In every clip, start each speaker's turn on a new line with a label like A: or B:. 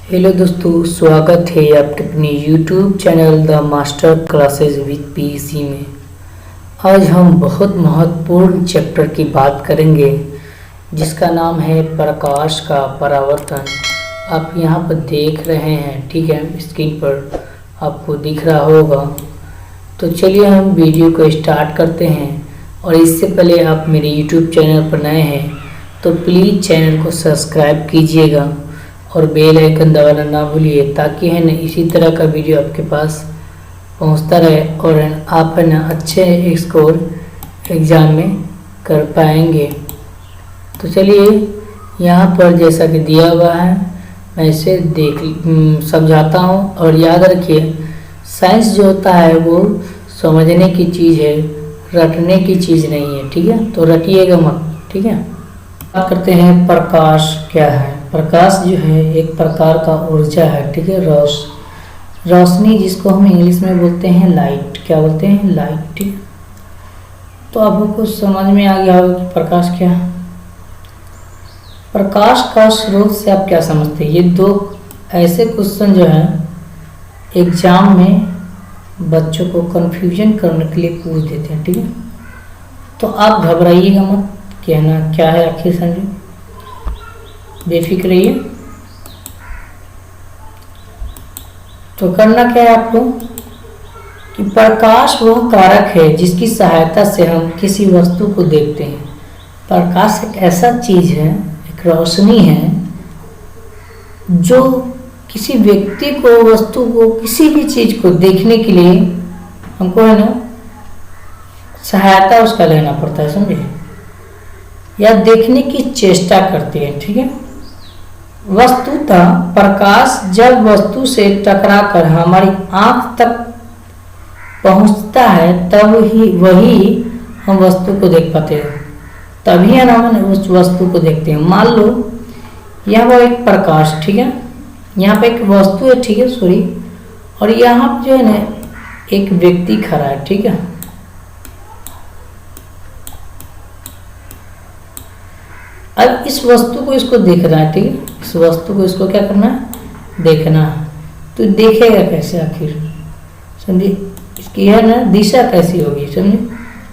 A: Hello दोस्तों, स्वागत है आपके अपने YouTube channel the master classes with PC में। आज हम बहुत महत्वपूर्ण चैप्टर की बात करेंगे जिसका नाम है प्रकाश का परावर्तन। आप यहाँ पर देख रहे हैं, ठीक है, स्क्रीन पर आपको दिख रहा होगा। तो चलिए हम वीडियो को स्टार्ट करते हैं। और इससे पहले आप मेरे YouTube चैनल पर नए हैं तो प्लीज़ चैनल को सब्सक्राइब कीजिएगा और बेल आइकन दबाना ना भूलिए, ताकि है ना इसी तरह का वीडियो आपके पास पहुंचता रहे और आप है ना अच्छे स्कोर एग्ज़ाम में कर पाएंगे। तो चलिए यहाँ पर जैसा कि दिया हुआ है मैं इसे समझाता हूँ। और याद रखिए, साइंस जो होता है वो समझने की चीज़ है, रटने की चीज़ नहीं है, ठीक है। तो रटिएगा मत, ठीक है। बात करते हैं प्रकाश क्या है। प्रकाश जो है एक प्रकार का ऊर्जा है, ठीक है। रोशनी जिसको हम इंग्लिश में बोलते हैं लाइट, क्या बोलते हैं, लाइट, ठीक है। तो आपको समझ में आ गया होगा कि प्रकाश क्या है। प्रकाश का स्रोत से आप क्या समझते हैं। ये दो ऐसे क्वेश्चन जो है एग्जाम में बच्चों को कंफ्यूजन करने के लिए पूछ देते हैं, ठीक है। तो आप घबराइएगा मत, कहना क्या है आखिर समझो, बेफिक्र रहिए। तो करना क्या है आपको कि प्रकाश वह कारक है जिसकी सहायता से हम किसी वस्तु को देखते हैं। प्रकाश एक ऐसा चीज है, एक रोशनी है जो किसी व्यक्ति को, वस्तु को, किसी भी चीज को देखने के लिए हमको है ना सहायता उसका लेना पड़ता है, समझे, या देखने की चेष्टा करते हैं, ठीक है। वस्तुतः प्रकाश जब वस्तु से टकराकर हमारी आंख तक पहुंचता है तब ही वही हम वस्तु को देख पाते हैं, तभी हम उस वस्तु को देखते हैं। मान लो यह वो एक प्रकाश, ठीक है, यहाँ पे एक वस्तु है, ठीक है, सॉरी, और यहाँ जो है ना एक व्यक्ति खड़ा है, ठीक है। अब इस वस्तु को इसको देखना है, ठीक है, इस वस्तु को इसको क्या करना है, देखना है। तो देखेगा कैसे आखिर, समझे, इसकी है ना दिशा कैसी होगी, समझे।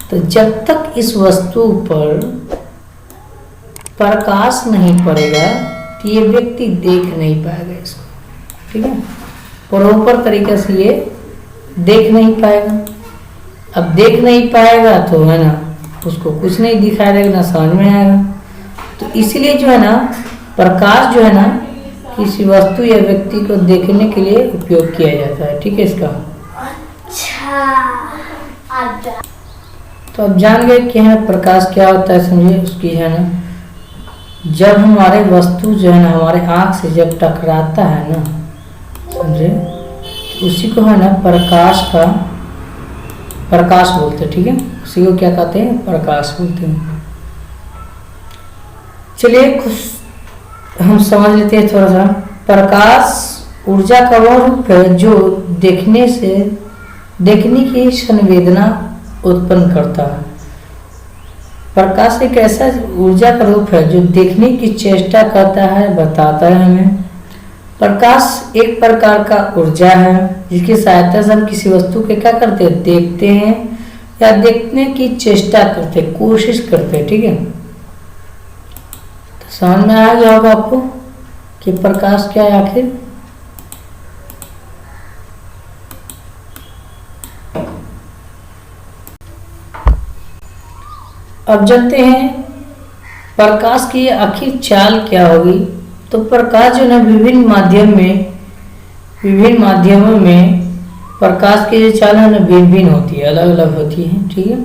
A: तो जब तक इस वस्तु पर प्रकाश नहीं पड़ेगा तो ये व्यक्ति देख नहीं पाएगा इसको, ठीक है, प्रॉपर तरीके से ये देख नहीं पाएगा। अब देख नहीं पाएगा तो है ना उसको कुछ नहीं दिखाई देगा, ना समझ में आएगा। तो इसीलिए जो है ना प्रकाश जो है ना किसी वस्तु या व्यक्ति को देखने के लिए उपयोग किया जाता है, ठीक है इसका। अच्छा, तो अब जान गए कि है प्रकाश क्या होता है, समझिए उसकी है ना जब हमारे वस्तु जो है ना हमारे आँख से जब टकराता है ना, समझे, तो उसी को है ना प्रकाश बोलते हैं, ठीक है। उसी को क्या कहते हैं, प्रकाश बोलते हैं। चलिए कुछ हम समझ लेते हैं थोड़ा सा। प्रकाश ऊर्जा का वह रूप है जो देखने की संवेदना उत्पन्न करता है। प्रकाश एक ऐसा ऊर्जा का रूप है जो देखने की चेष्टा करता है, बताता है हमें। प्रकाश एक प्रकार का ऊर्जा है जिसकी सहायता से हम किसी वस्तु के क्या करते हैं, देखते हैं या देखने की चेष्टा करते हैं, कोशिश करते हैं, ठीक है। समझ में आ गया होगा आपको कि प्रकाश क्या है आखिर। अब जानते हैं प्रकाश की आखिर चाल क्या होगी। तो प्रकाश जो है विभिन्न माध्यमों में प्रकाश की जो चाल है ना भिन्न होती है, अलग अलग होती है, ठीक है।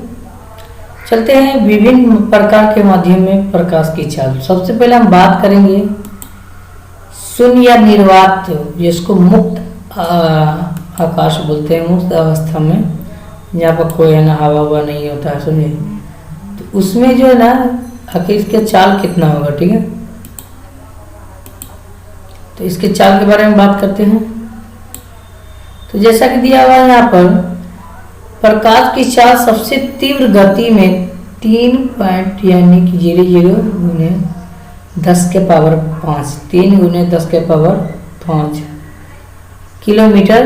A: चलते हैं विभिन्न प्रकार के माध्यम में प्रकाश की चाल। सबसे पहले हम बात करेंगे शून्य या निर्वात, जिसको मुक्त आकाश बोलते हैं, मुक्त अवस्था में जहाँ पर कोई है ना हवा नहीं होता है, समझे। तो उसमें जो है ना आखिर इसके चाल कितना होगा, ठीक है। तो इसके चाल के बारे में बात करते हैं। तो जैसा कि दिया हुआ है यहाँ पर, प्रकाश की चाल सबसे तीव्र गति में 3 पॉइंट यानी कि 0.0 × 10⁵ 3 × 10⁵ 5 किलोमीटर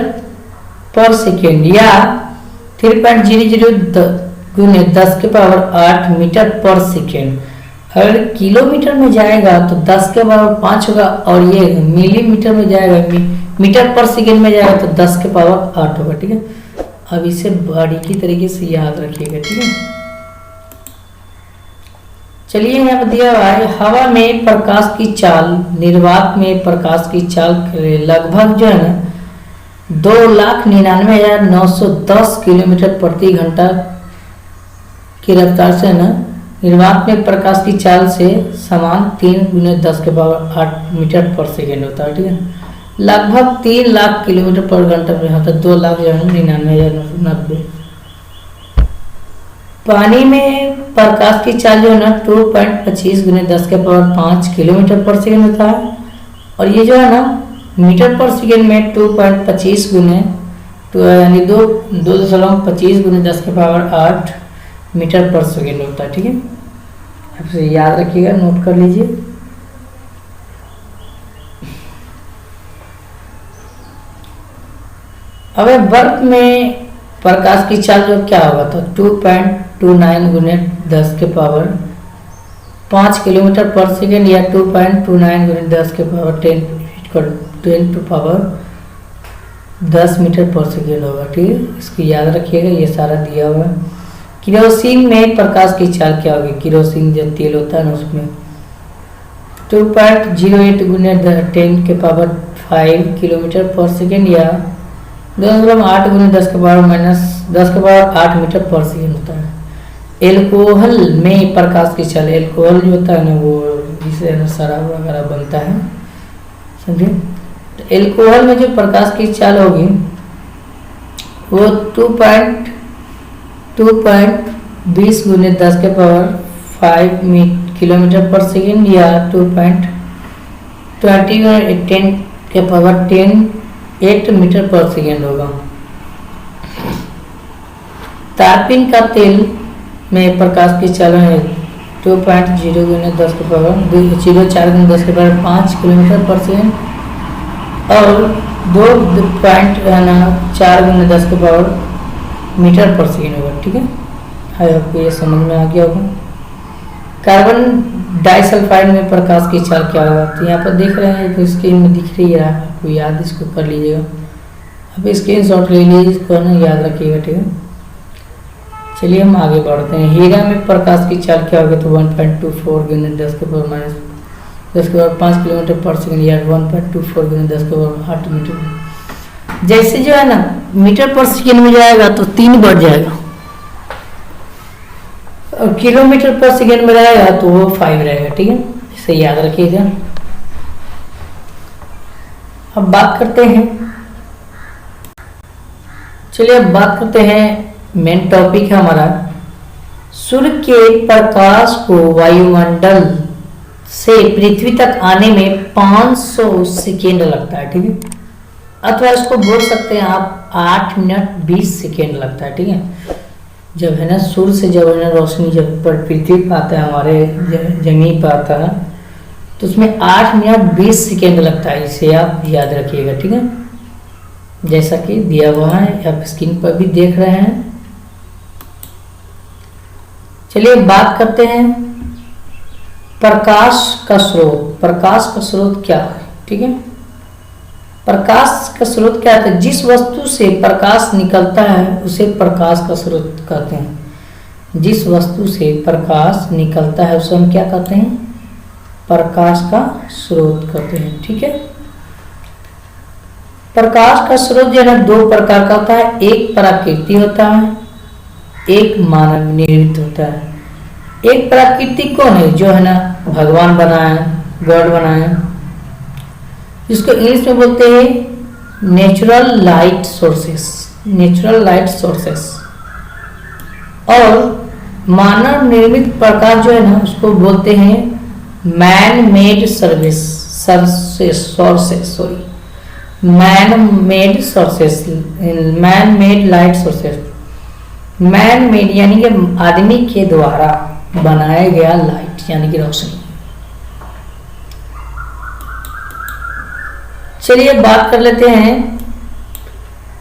A: पर सेकेंड या 3.00 गुने 10 के पावर 8 मीटर पर सेकेंड। अगर किलोमीटर में जाएगा तो 10 के पावर 5 होगा, और ये मिलीमीटर में जाएगा, मीटर पर सेकेंड में जाएगा तो 10 के पावर 8 होगा। ठीक है, अब इसे बारीकी तरीके से याद रखिएगा। ठीक है, चलिए यहाँ पर दिया हुआ है हवा में प्रकाश की चाल, निर्वात में प्रकाश की चाल लगभग जो है ना 2,99,910 किलोमीटर प्रति घंटा की रफ्तार से ना निर्वात में प्रकाश की चाल से समान 3 गुने 10 के पावर 8 मीटर पर सेकेंड होता है। ठीक है, लगभग 3 लाख किलोमीटर पर घंटा में होता है, 2,99,990। पानी में प्रकाश की चाल जो है ना 2.25 गुने 10 के पावर 5 किलोमीटर पर सेकेंड होता है, और ये जो है ना मीटर पर सेकेंड में 2.25 गुने यानी 2.25 गुने 10 के पावर 8 मीटर पर सेकेंड होता है। ठीक है, आपसे याद रखिएगा, नोट कर लीजिए। अब बर्फ में प्रकाश की चाल जो क्या होगा तो 2.29 गुने 10 के पावर 5 किलोमीटर पर सेकेंड या 2.29 गुने 10 के पावर 10 टू पावर 10 मीटर पर सेकेंड होगा। ठीक है, इसको याद रखिएगा, ये सारा दिया हुआ है। किरोसिन में प्रकाश की चाल क्या होगी? किरोसिन जो तेल होता है ना उसमें 2.08 गुने 10 के पावर 5 किलोमीटर पर सेकेंड या 2.8 गुने 10 के पावर -10 के पावर 8 मीटर पर सेकेंड होता है। एल्कोहल में प्रकाश की चाल, एल्कोहल जो होता है ना वो जिससे शराब वगैरह बनता है, समझे? तो एल्कोहल में जो प्रकाश की चाल होगी वो 2.20 गुने 10 के पावर 5 किलोमीटर पर सेकेंड या 2.20 के पावर 8 मीटर पर सेकेंड होगा। तारपीन का तेल में प्रकाश की चाल है 2.0 गुने 10 के पावर 0.4 गुने 10 के पावर 5 किलोमीटर पर सेकेंड और 2.4 गुने 10 के पावर मीटर पर सेकेंड होगा। ठीक है, आई आपको ये समझ में आ गया होगा। कार्बन डाइसल्फाइड में प्रकाश की चाल क्या होगा? तो यहाँ पर देख रहे हैं तो स्क्रीन में दिख रही है, आपको याद इसको कर लीजिएगा। अब स्क्रीन शॉट ले लीजिए, इसको ना याद रखिएगा। ठीक है, चलिए हम आगे बढ़ते हैं। हीरा में प्रकाश की चाल क्या होगी? तो 1.24 गुने 10 के पावर -10 के पावर 5 किलोमीटर पर सेकेंड या 1.24 गुने 10 के पावर 8 मीटर। जैसे जो है ना मीटर पर सेकेंड में जाएगा तो 3 बढ़ जाएगा, और किलोमीटर पर सेकेंड में रहेगा तो वो 5 रहेगा। ठीक है, इसे याद रखिएगा। अब बात करते हैं, चलिए अब बात करते हैं, मेन टॉपिक है हमारा सूर्य के प्रकाश को वायुमंडल से पृथ्वी तक आने में 500 सेकेंड लगता है। ठीक है, अथवा इसको बोल सकते हैं आप 8 मिनट 20 सेकेंड लगता है। ठीक है, जब है ना सूर्य से जब है ना रोशनी जब पर पृथ्वी पर आता है, हमारे जमीन पर आता है, तो उसमें 8 मिनट 20 सेकेंड लगता है। इसे आप याद रखिएगा। ठीक है, जैसा कि दिया हुआ है, आप स्क्रीन पर भी देख रहे हैं। चलिए बात करते हैं प्रकाश का स्रोत। प्रकाश का स्रोत क्या है? ठीक है, प्रकाश का स्रोत क्या है? जिस वस्तु से प्रकाश निकलता है उसे प्रकाश का स्रोत कहते हैं। जिस वस्तु से प्रकाश निकलता है उसे हम क्या कहते हैं? प्रकाश का स्रोत कहते हैं। ठीक है, प्रकाश का स्रोत जो है ना 2 प्रकार का होता है, एक प्राकृतिक होता है, एक मानव निर्मित होता है। एक प्राकृतिक कौन है? जो है ना भगवान बनाए, गॉड बनाए, जिसको इंग्लिश में बोलते हैं natural light sources, natural light sources. और मानव निर्मित प्रकाश जो है ना उसको बोलते हैं man made man made light sources. Man made यानी कि आदमी के द्वारा बनाया गया लाइट यानी कि रोशनी। चलिए बात कर लेते हैं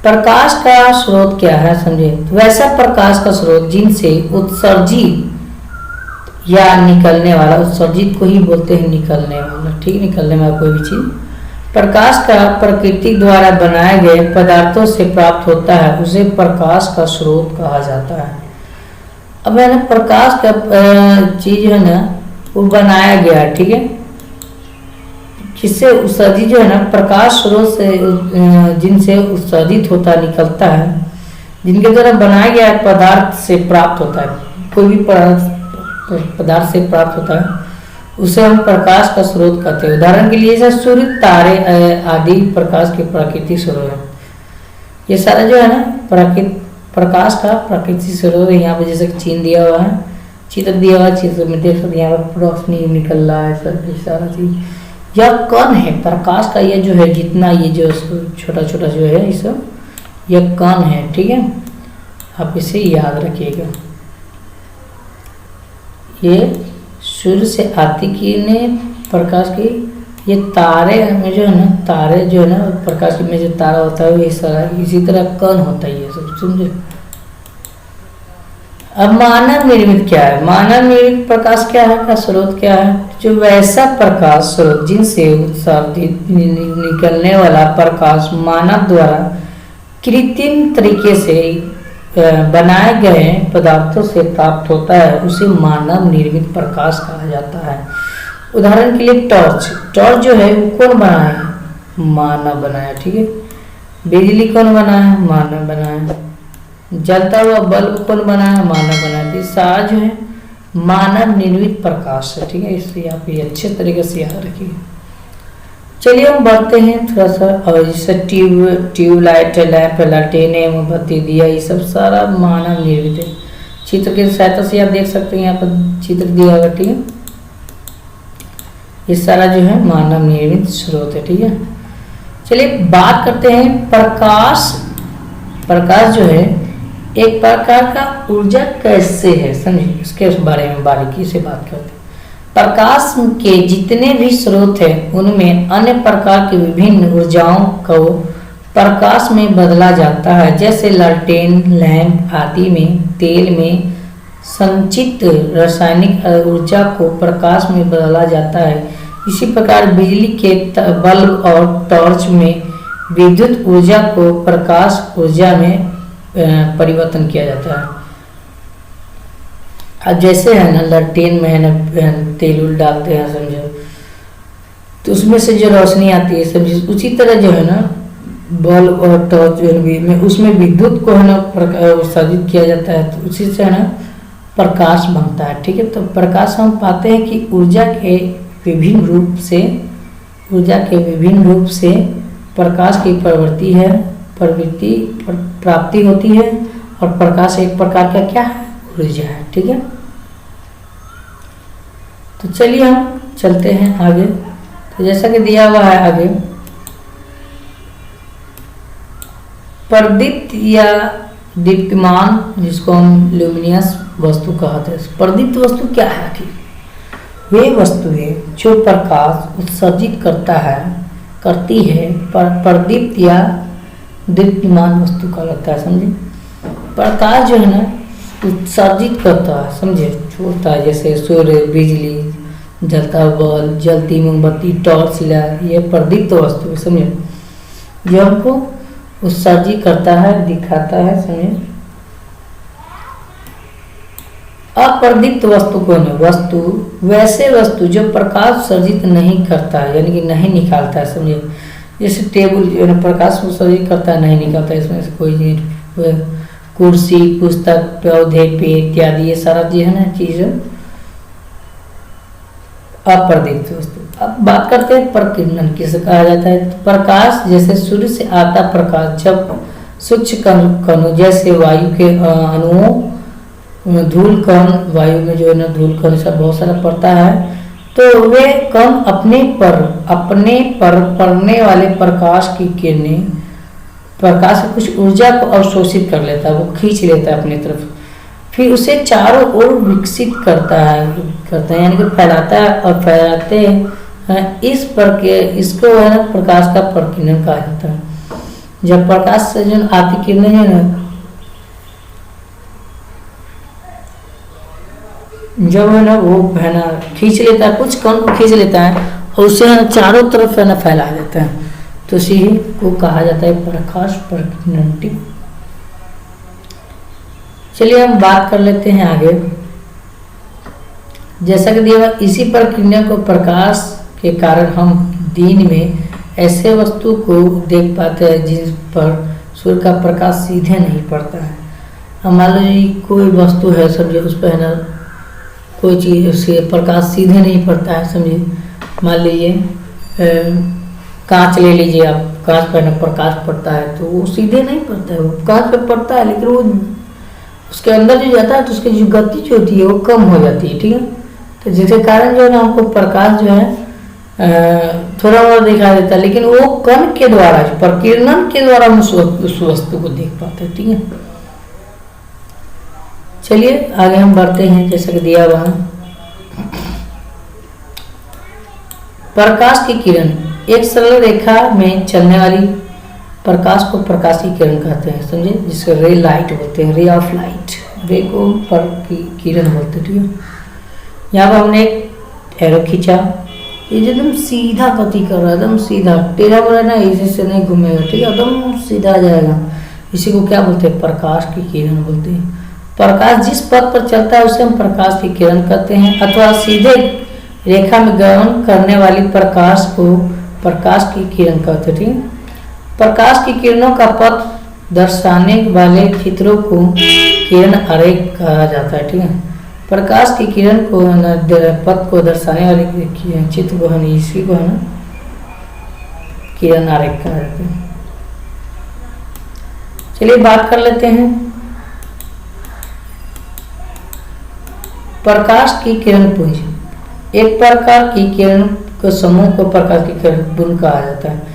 A: प्रकाश का स्रोत क्या है, समझे। तो वैसा प्रकाश का स्रोत जिनसे उत्सर्जित या निकलने वाला, उत्सर्जित को ही बोलते हैं निकलने वाला, ठीक, निकलने वाला कोई भी चीज, प्रकाश का प्रकृति द्वारा बनाए गए पदार्थों से प्राप्त होता है, उसे प्रकाश का स्रोत कहा जाता है। अब है ना, प्रकाश का चीज है ना वो बनाया गया है, ठीक है, जिससे उत्सर्जित जो है ना प्रकाश स्रोत से जिनसे उत्सर्जित होता निकलता है, जिनके द्वारा बनाया गया पदार्थ से प्राप्त होता है, कोई भी पदार्थ से प्राप्त होता है उसे हम प्रकाश का स्रोत कहते हैं। उदाहरण के लिए जैसे सूर्य, तारे आदि प्रकाश के प्राकृतिक स्रोत है। ये सारा जो है ना प्रकाश का प्राकृतिक स्रोत है। यहाँ पे जैसे चिन्ह दिया हुआ है, चित्र दिया हुआ है, चित्र में देख सकते हैं यहाँ पर रोशनी निकल रहा है, सब सारा चीज। यह कण है प्रकाश का, ये जो है जितना ये जो छोटा छोटा जो है ये सब यह कण है, ठीक है, आप इसे याद रखिएगा। ये सूर्य से आती किरणें प्रकाश की, ये तारे में जो है ना, तारे जो है ना प्रकाश में जो तारा होता है ये सारा इसी तरह कण होता है, ये सब समझे। अब मानव निर्मित क्या है, मानव निर्मित प्रकाश क्या है का स्रोत क्या है, जो वैसा प्रकाश स्रोत जिनसे उत्सर्जित निकलने वाला प्रकाश मानव द्वारा कृत्रिम तरीके से बनाए गए पदार्थों से प्राप्त होता है, उसे मानव निर्मित प्रकाश कहा जाता है। उदाहरण के लिए टॉर्च जो है वो कौन बनाया, मानव बनाया, ठीक है। बिजली कौन बनाया, मानव बनाया। जलता हुआ बल्ब कौन बनाया, मानव बनाया। तो सारा जो है मानव निर्मित प्रकाश है, ठीक है, इसलिए आप ये अच्छे तरीके से याद रखिए। चलिए हम बढ़ते हैं थोड़ा सा, और जैसे ट्यूबलाइट, लैंप, लालटेन, मोमबत्ती, दिया, ये सब सारा मानव निर्मित है। चित्र की सहायता से आप देख सकते हैं, यहाँ पर चित्र दिया हुआ, ठीक है, ये सारा जो है मानव निर्मित स्रोत है, ठीक है। चलिए बात करते हैं प्रकाश जो है एक प्रकार का ऊर्जा कैसे है, समझिए, इसके बारे में बारीकी से बात करते हैं। प्रकाश के जितने भी स्रोत हैं उनमें अन्य प्रकार की विभिन्न ऊर्जाओं को प्रकाश में बदला जाता है। जैसे लालटेन, लैंप आदि में तेल में संचित रासायनिक ऊर्जा को प्रकाश में बदला जाता है। इसी प्रकार बिजली के बल्ब और टॉर्च में विद्युत ऊर्जा को प्रकाश ऊर्जा में परिवर्तन किया जाता है। अब जैसे है ना लालटेन में है ना तेल उल डालते हैं, समझो, तो उसमें से जो रोशनी आती है, समझिए, उसी तरह जो है ना बल्ब और टॉर्च में उसमें विद्युत को है ना उत्सर्जित किया जाता है, तो उसी से है ना प्रकाश बनता है, ठीक है। तो प्रकाश हम पाते हैं कि ऊर्जा के विभिन्न रूप से प्रकाश की प्राप्ति होती है, और प्रकाश एक प्रकार का क्या है, ऊर्जा है, ठीक है। तो चलिए हम चलते हैं आगे। तो जैसा कि दिया हुआ है आगे, प्रदीप्त या दीप्यमान, जिसको हम ल्यूमिनियस वस्तु कहते हैं। प्रदीप्त वस्तु क्या है आखिर, वे वस्तु है जो प्रकाश उत्सर्जित करती है, प्रदीप्त या दीप्यमान वस्तु कहलाता है, समझे। प्रकाश जो है ना उत्सर्जित करता है, समझे, छोड़ता है, जैसे सूर्य, बिजली, जलता बल्ब, जलती मोमबत्ती, टॉर्च, लैंप, ये प्रदीप्त वस्तु है, समझे, जो हमको उत्सर्जित करता है, दिखाता है, समझे। अप्रदीप्त वस्तु कौन है, वैसे वस्तु जो प्रकाश उत्सर्जित नहीं करता है, यानी कि नहीं निकालता है, समझे। जैसे टेबल प्रकाश उत्सर्जित करता है, नहीं निकालता है, इसमें से कोई चीज, कुर्सी, पुस्तक, पौधे, पेड़ इत्यादि, ये सारा जो है ना चीज अप्रदीप्त वस्तु। अब बात करते हैं प्रकीर्णन किसे कहा जाता है। तो प्रकाश जैसे सूर्य से आता प्रकाश जब सूक्ष्म कणों जैसे वायु के अणुओं, धूल कण, वायु में जो है ना धूल कण सब बहुत सारा पड़ता है, तो वे कण अपने पर पड़ने वाले प्रकाश की किरणें, प्रकाश की कुछ ऊर्जा को अवशोषित कर लेता है, वो खींच लेता है अपनी तरफ, फिर उसे चारों ओर विकसित करता है, यानी कि फैलाता है, और फैलाते इसको है ना प्रकाश का प्रकीर्णन कहा जाता है। जब प्रकाश से जो आती किरणें है ना, जब है ना वो है ना खींच लेता है, कुछ कण को खींच लेता है और उसे है ना चारों तरफ है ना फैला देता है, तो इसी को कहा जाता है प्रकाश प्रकीर्णन। ठीक, चलिए हम बात कर लेते हैं आगे। जैसा कि दिया इसी प्रक्रिया को प्रकाश के कारण हम दिन में ऐसे वस्तु को देख पाते हैं जिस पर सूर्य का प्रकाश सीधे नहीं पड़ता है। अब मान लीजिए कोई वस्तु है, समझिए उस पर है ना कोई चीज़ उससे प्रकाश सीधे नहीं पड़ता है। समझिए मान लीजिए कांच ले लीजिए आप, कांच पर ना प्रकाश पड़ता है तो वो सीधे नहीं पड़ता है, वो कांच पर पड़ता है लेकिन वो उसके अंदर जो जाता है तो उसकी जो गति जो होती है वो कम हो जाती है। ठीक है, तो जिसके कारण जो है ना हमको प्रकाश जो है थोड़ा बहुत दिखाई देता है, लेकिन वो कण के द्वारा प्रकीर्णन के द्वारा हम उस वस्तु को देख पाते हैं। ठीक है, चलिए आगे हम बढ़ते हैं। जैसा कि दिया हुआ प्रकाश की किरण, एक सरल रेखा में चलने वाली प्रकाश को प्रकाश की किरण कहते हैं। समझे, जिसको रे लाइट बोलते हैं, रे ऑफ लाइट, रे को किरण बोलते हैं। ठीक है, यहाँ पर हमने एक एरो खींचा, ये एकदम सीधा गति कर रहा है, एकदम सीधा, टेढ़ा बोला ना इसी से नहीं घूमेगा। ठीक है, एकदम सीधा आ जाएगा। इसी को क्या बोलते हैं, प्रकाश की किरण बोलते हैं। प्रकाश जिस पथ पर चलता है उसे हम प्रकाश की किरण कहते हैं, अथवा सीधे रेखा में गमन करने वाली प्रकाश को प्रकाश की किरण कहते हैं। ठीक है, प्रकाश की किरणों का पथ दर्शाने वाले चित्रों को किरण आरेख कहा जाता है। ठीक है, प्रकाश की किरण को पथ को दर्शाने वाले चित्र को है इसी को है ना किरण आरेख कहा जाता है। चलिए बात कर लेते हैं प्रकाश की किरण पुंज। एक प्रकार की किरण के समूह को प्रकाश की किरण पुंज कहा जाता है।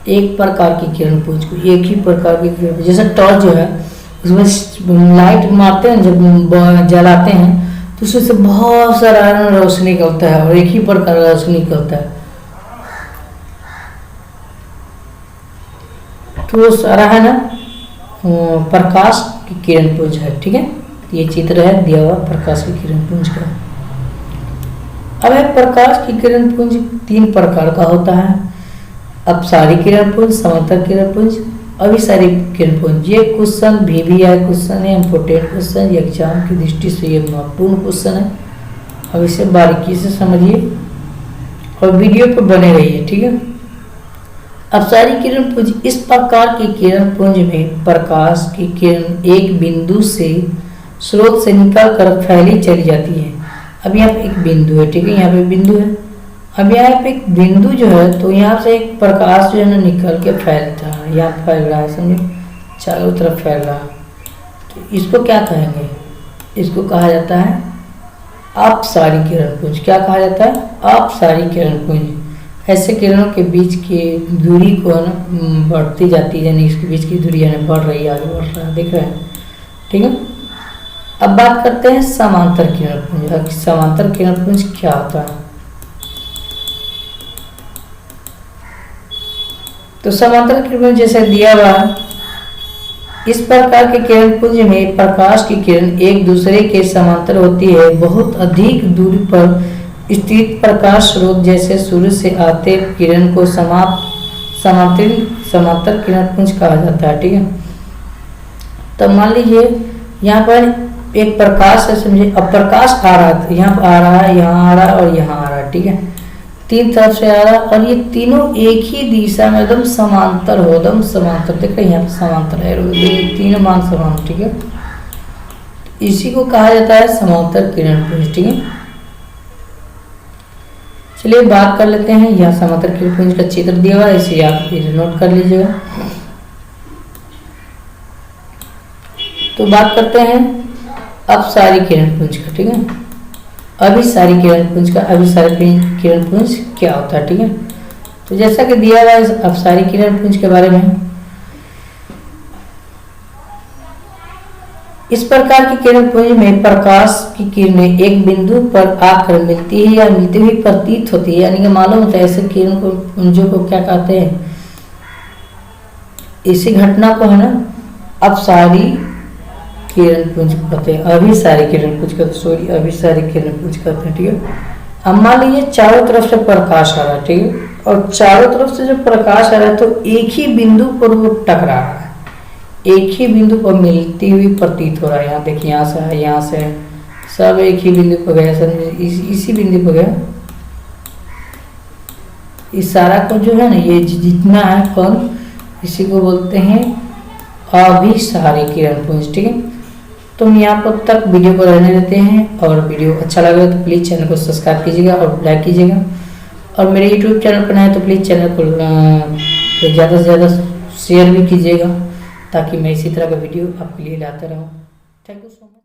A: एक प्रकार की किरण पुंज को, एक ही प्रकार की किरण, जैसे टॉर्च जो है उसमें लाइट मारते हैं, जब जलाते हैं तो उससे बहुत सारा रोशनी निकलता है और एक ही प्रकार का रोशनी निकलता है, तो वो सारा है ना प्रकाश की किरण पुंज है। ठीक है, ये चित्र है दिया हुआ प्रकाश की किरण पुंज का। अब है प्रकाश की किरण पुंज तीन प्रकार का होता है, अपसारी किरण पुंज, समांतर किरण पुंज, अभिसारी किरण पुंज। ये क्वेश्चन VVI क्वेश्चन है, इम्पोर्टेंट क्वेश्चन, एग्जाम की दृष्टि से ये महत्वपूर्ण क्वेश्चन है। अब इसे बारीकी से समझिए और वीडियो पर बने रहिए। ठीक है, अपसारी किरण पुंज, इस प्रकार की किरण पुंज में प्रकाश की किरण एक बिंदु से स्रोत से निकल कर फैली चली जाती है। अब यहाँ पे एक बिंदु है। ठीक है, यहाँ पे बिंदु है। अब यहाँ पे एक बिंदु जो है तो यहाँ से एक प्रकाश जो है ना निकल के फैलता है, यहाँ फैल रहा है, समझे, चारों तरफ फैल रहा है। तो इसको क्या कहेंगे, इसको कहा जाता है अपसारी किरण पुंज। क्या कहा जाता है, अपसारी किरण पुंज। ऐसे किरणों के बीच की दूरी को ना बढ़ती जाती है, यानी इसके बीच की दूरी है ना बढ़ रही है, आगे बढ़ रहा है, देख रहे हैं। ठीक है, अब बात करते हैं समांतर किरण पुंज। समांतर किरण पुंज क्या होता है, तो समांतर किरण जैसे दिया हुआ, इस प्रकार के किरण पुंज में प्रकाश की किरण एक दूसरे के समांतर होती है। बहुत अधिक दूरी पर स्थित प्रकाश स्रोत जैसे सूर्य से आते किरण को समांतर किरण पुंज कहा जाता है। ठीक है, तो मान लीजिए यहाँ पर एक प्रकाश है, समझिए, अब प्रकाश आ रहा है, यहाँ पर आ रहा है, यहाँ आ रहा है और यहाँ आ रहा है। ठीक है, तीन तरफ से आ रहा है और ये तीनों एक ही दिशा में एकदम समांतर हो, एकदम समांतर, देख रहे हैं यहाँ पे समांतर है, तीनों मान समान। ठीक है, इसी को कहा जाता है समांतर किरण पुंज। ठीक है, चलिए बात कर लेते हैं, यहाँ समांतर किरण पुंज का चित्र दिया हुआ है, इसे आप नोट कर लीजिएगा। तो बात करते हैं अपसारी किरण पुंज का। ठीक है, अभिसारी किरण पुंज का। अभिसारी किरण पुंज क्या होता है, ठीक है, तो जैसा कि दिया हुआ है अपसारी किरण पुंज के बारे में, इस प्रकार की किरण पुंज में प्रकाश की किरणें एक बिंदु पर आकर मिलती है या मिलती हुई प्रतीत होती है, यानी कि मालूम होता है ऐसे किरण को पुंजों को क्या कहते हैं। इसी घटना को है ना अपसारी किरण पुंज कहते हैं, अभिसारी किरण पुंज कहते हैं, सॉरी अभिसारी किरण पुंज कहते हैं। ठीक है, अब मान लीजिए चारों तरफ से प्रकाश आ रहा है, ठीक है, और चारों तरफ से जो प्रकाश आ रहा है तो एक ही बिंदु पर वो टकरा रहा है, एक ही बिंदु पर मिलती हुई प्रतीत हो रहा है। यहाँ देखिए, यहाँ से है, यहाँ से है, सब एक ही बिंदु पर गया, सब इसी बिंदु पर गया। इस सारा को जो है ना, ये जितना है कण, इसी को बोलते हैं अभिसारी किरण पुंज। ठीक है, तो हम यहाँ पर तक वीडियो को रहने देते हैं, और वीडियो अच्छा लगे तो प्लीज़ चैनल को सब्सक्राइब कीजिएगा और लाइक कीजिएगा, और मेरे यूट्यूब चैनल पर नए तो प्लीज़ चैनल को ज़्यादा से ज़्यादा शेयर भी कीजिएगा, ताकि मैं इसी तरह का वीडियो आपके लिए लाता रहूँ। Thank you so much.